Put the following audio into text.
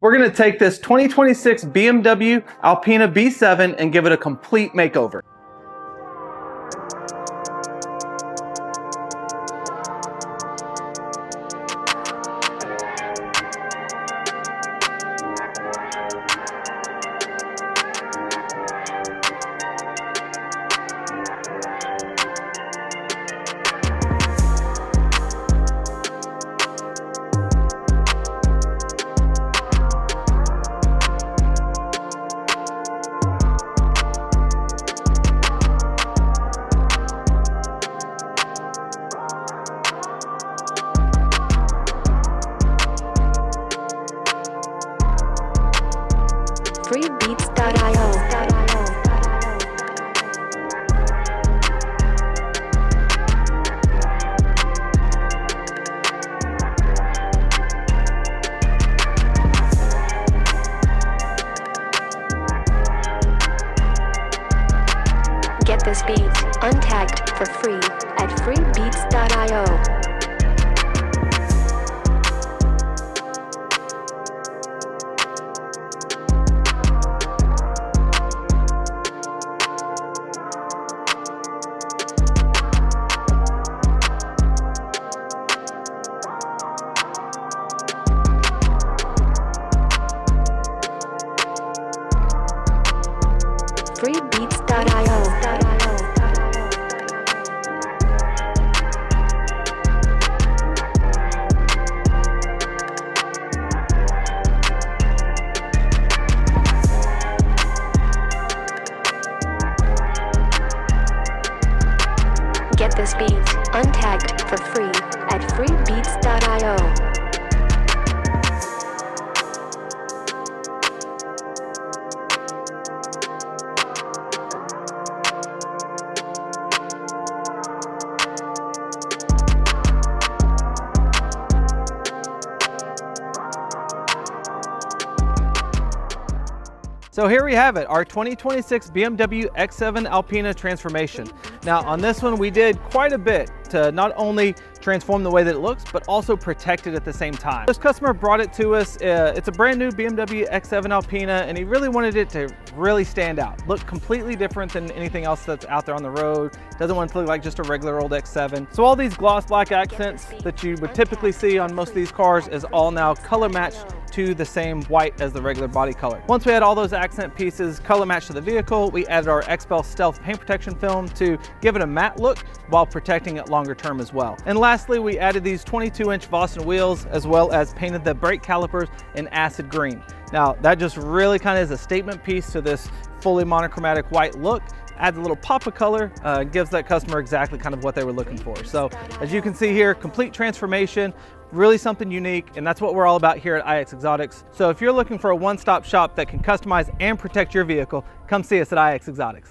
We're going to take this 2026 BMW Alpina B7 and give it a complete makeover. freebeats.io. Get this beat untagged for free at freebeats.io. freebeats.io. Get this beat untagged for free at freebeats.io. So here we have it, our 2026 BMW X7 Alpina transformation. Now on this one we did quite a bit to not only transform the way that it looks, but also protect it at the same time. This customer brought it to us. It's a brand new BMW X7 Alpina, and he really wanted it to really stand out. Look completely different than anything else that's out there on the road. Doesn't want it to look like just a regular old X7. So all these gloss black accents that you would typically see on most of these cars is all now color matched to the same white as the regular body color. Once we had all those accent pieces color matched to the vehicle, we added our XPEL Stealth paint protection film to give it a matte look while protecting it longer term as well. And lastly, we added these 22-inch Vossen wheels, as well as painted the brake calipers in acid green. Now that just really kind of is a statement piece to this fully monochromatic white look. Adds a little pop of color, gives that customer exactly kind of what they were looking for. So as you can see here, complete transformation, really something unique, and that's what we're all about here at iX Exotics. So if you're looking for a one-stop shop that can customize and protect your vehicle, come see us at iX Exotics.